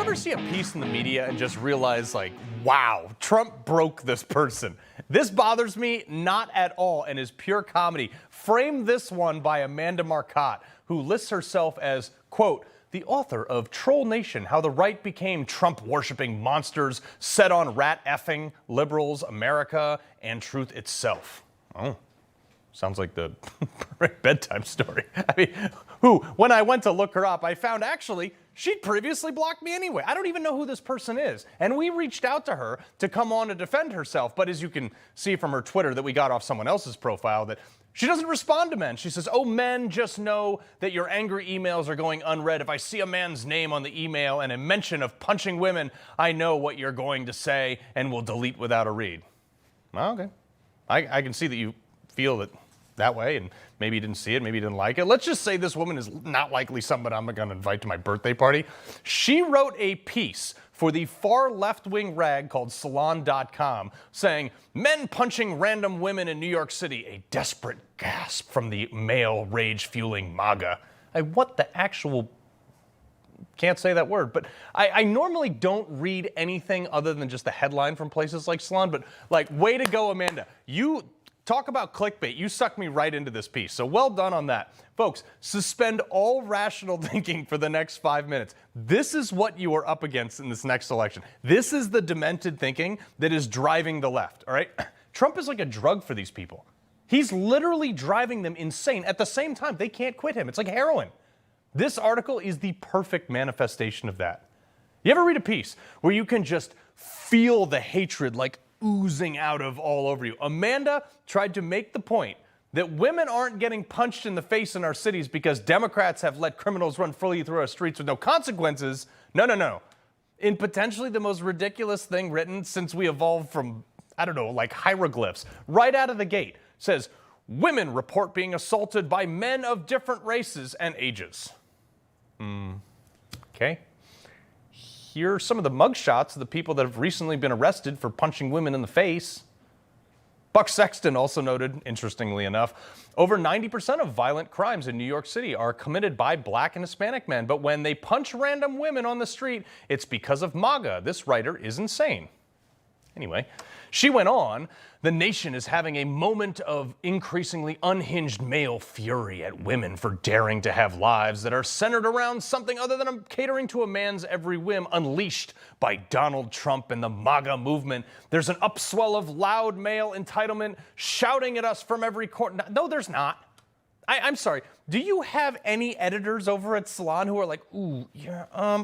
ever see a piece in the media and just realize, like, wow, Trump broke this person? This bothers me not at all and is pure comedy. Frame this one by Amanda Marcotte, who lists herself as, quote, the author of Troll Nation, How the Right Became Trump-Worshipping Monsters Set on Rat-effing Liberals, America, and Truth Itself. Oh, sounds like the bedtime story. I mean, when I went to look her up, I found actually she'd previously blocked me anyway. I don't even know who this person is. And we reached out to her to come on to defend herself. But as you can see from her Twitter that we got off someone else's profile, that she doesn't respond to men. She says, oh, men, just know that your angry emails are going unread. If I see a man's name on the email and a mention of punching women, I know what you're going to say and will delete without a read. Well, okay. I can see that you feel that way, and maybe you didn't see it, maybe you didn't like it. Let's just say this woman is not likely somebody I'm going to invite to my birthday party. She wrote a piece for the far left-wing rag called Salon.com saying, men punching random women in New York City, a desperate gasp from the male rage-fueling MAGA. What the actual... Can't say that word, but I normally don't read anything other than just the headline from places like Salon, but like, way to go, Amanda. You talk about clickbait. You sucked me right into this piece, so well done on that. Folks, suspend all rational thinking for the next 5 minutes. This is what you are up against in this next election. This is the demented thinking that is driving the left, all right? Trump is like a drug for these people. He's literally driving them insane. At the same time, they can't quit him. It's like heroin. This article is the perfect manifestation of that. You ever read a piece where you can just feel the hatred like oozing out of all over you? Amanda tried to make the point that women aren't getting punched in the face in our cities because Democrats have let criminals run freely through our streets with no consequences. No. In potentially the most ridiculous thing written since we evolved from, I don't know, like hieroglyphs, right out of the gate, says, women report being assaulted by men of different races and ages. Okay. Here are some of the mugshots of the people that have recently been arrested for punching women in the face. Buck Sexton also noted, interestingly enough, over 90% of violent crimes in New York City are committed by Black and Hispanic men, but when they punch random women on the street, it's because of MAGA. This writer is insane. Anyway, she went on, the nation is having a moment of increasingly unhinged male fury at women for daring to have lives that are centered around something other than catering to a man's every whim, unleashed by Donald Trump and the MAGA movement. There's an upswell of loud male entitlement shouting at us from every corner. No, there's not. I'm sorry. Do you have any editors over at Salon who are like, ooh, yeah,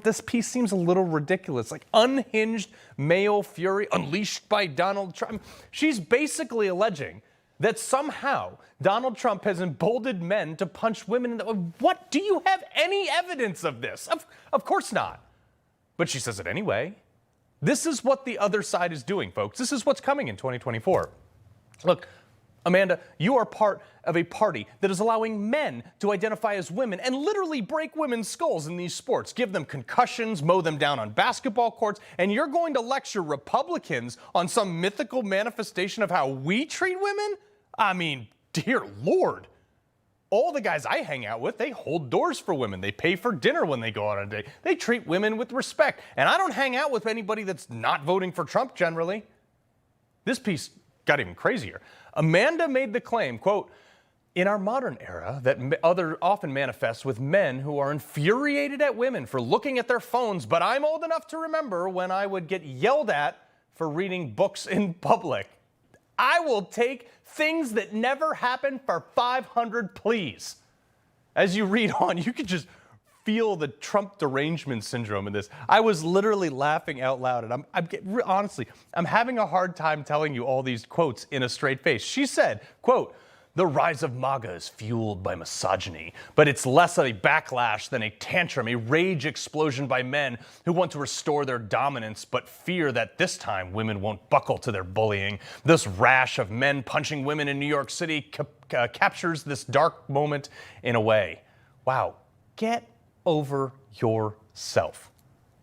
this piece seems a little ridiculous. Like unhinged male fury unleashed by Donald Trump. She's basically alleging that somehow Donald Trump has emboldened men to punch women. What? Do you have any evidence of this? Of course not. But she says it anyway. This is what the other side is doing, folks. This is what's coming in 2024. Look, Amanda, you are part of a party that is allowing men to identify as women and literally break women's skulls in these sports, give them concussions, mow them down on basketball courts, and you're going to lecture Republicans on some mythical manifestation of how we treat women? I mean, dear Lord. All the guys I hang out with, they hold doors for women. They pay for dinner when they go on a date. They treat women with respect. And I don't hang out with anybody that's not voting for Trump generally. This piece got even crazier. Amanda made the claim, quote, in our modern era that often manifests with men who are infuriated at women for looking at their phones, but I'm old enough to remember when I would get yelled at for reading books in public. I will take things that never happened for 500, please. As you read on, you could just feel the Trump derangement syndrome in this. I was literally laughing out loud, and honestly, I'm having a hard time telling you all these quotes in a straight face. She said, quote, the rise of MAGA is fueled by misogyny, but it's less of a backlash than a tantrum, a rage explosion by men who want to restore their dominance, but fear that this time women won't buckle to their bullying. This rash of men punching women in New York City captures this dark moment in a way. Wow, get over yourself.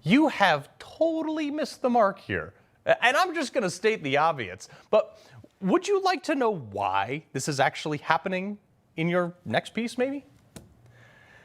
You have totally missed the mark here. And I'm just going to state the obvious, but would you like to know why this is actually happening in your next piece, maybe?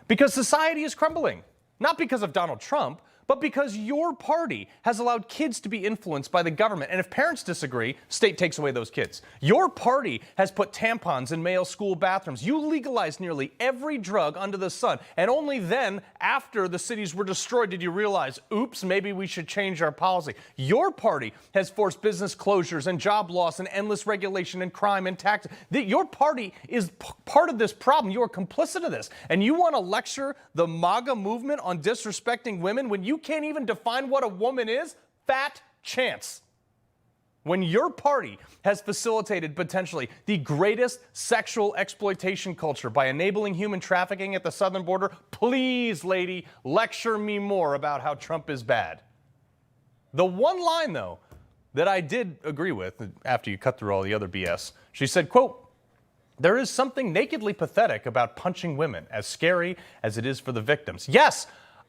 Because society is crumbling. Not because of Donald Trump, but because your party has allowed kids to be influenced by the government. And if parents disagree, state takes away those kids. Your party has put tampons in male school bathrooms. You legalized nearly every drug under the sun. And only then, after the cities were destroyed, did you realize, oops, maybe we should change our policy. Your party has forced business closures and job loss and endless regulation and crime and tax. Your party is part of this problem. You are complicit of this. And you want to lecture the MAGA movement on disrespecting women when you can't even define what a woman is? Fat chance. When your party has facilitated potentially the greatest sexual exploitation culture by enabling human trafficking at the southern border, please, lady, lecture me more about how Trump is bad. The one line, though, that I did agree with after you cut through all the other BS, she said, quote, "There is something nakedly pathetic about punching women, as scary as it is for the victims." Yes,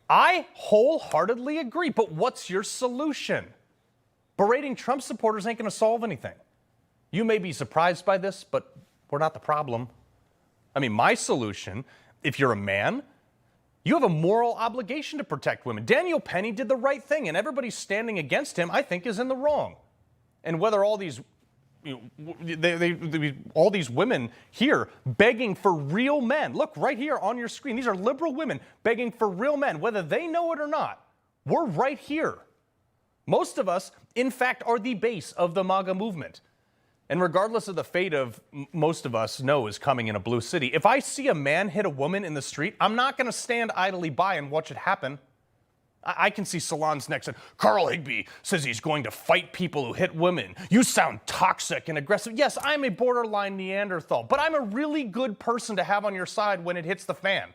I wholeheartedly agree, but what's your solution? Berating Trump supporters ain't going to solve anything. You may be surprised by this, but we're not the problem. I mean, my solution, if you're a man, you have a moral obligation to protect women. Daniel Penny did the right thing, and everybody standing against him, I think, is in the wrong. And whether all these all these women here begging for real men. Look right here on your screen. These are liberal women begging for real men. Whether they know it or not, we're right here. Most of us, in fact, are the base of the MAGA movement. And regardless of the fate of most of us know is coming in a blue city, if I see a man hit a woman in the street, I'm not going to stand idly by and watch it happen. I can see salons next and Carl Higbie says he's going to fight people who hit women. You sound toxic and aggressive. Yes, I'm a borderline Neanderthal, but I'm a really good person to have on your side when it hits the fan.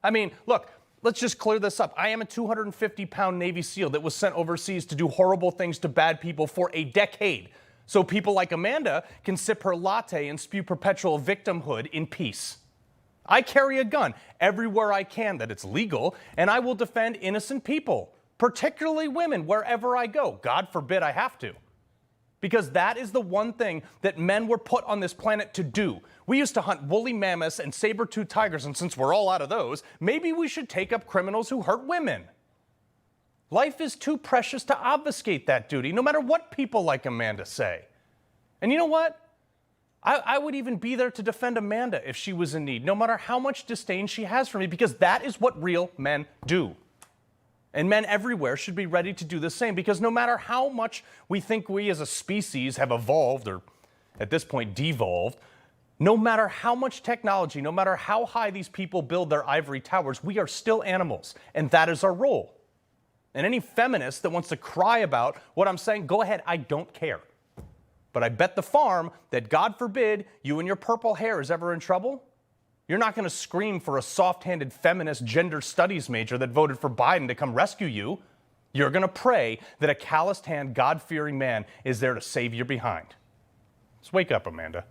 I mean, look, let's just clear this up. I am a 250-pound Navy SEAL that was sent overseas to do horrible things to bad people for a decade, so people like Amanda can sip her latte and spew perpetual victimhood in peace. I carry a gun everywhere I can that it's legal, and I will defend innocent people, particularly women, wherever I go. God forbid I have to. Because that is the one thing that men were put on this planet to do. We used to hunt woolly mammoths and saber-toothed tigers, and since we're all out of those, maybe we should take up criminals who hurt women. Life is too precious to obfuscate that duty, no matter what people like Amanda say. And you know what? I would even be there to defend Amanda if she was in need, no matter how much disdain she has for me, because that is what real men do. And men everywhere should be ready to do the same, because no matter how much we think we as a species have evolved, or at this point devolved, no matter how much technology, no matter how high these people build their ivory towers, we are still animals, and that is our role. And any feminist that wants to cry about what I'm saying, go ahead, I don't care. But I bet the farm that, God forbid, you and your purple hair is ever in trouble, you're not going to scream for a soft-handed feminist gender studies major that voted for Biden to come rescue you. You're going to pray that a calloused hand, God-fearing man is there to save your behind. Let's wake up, Amanda.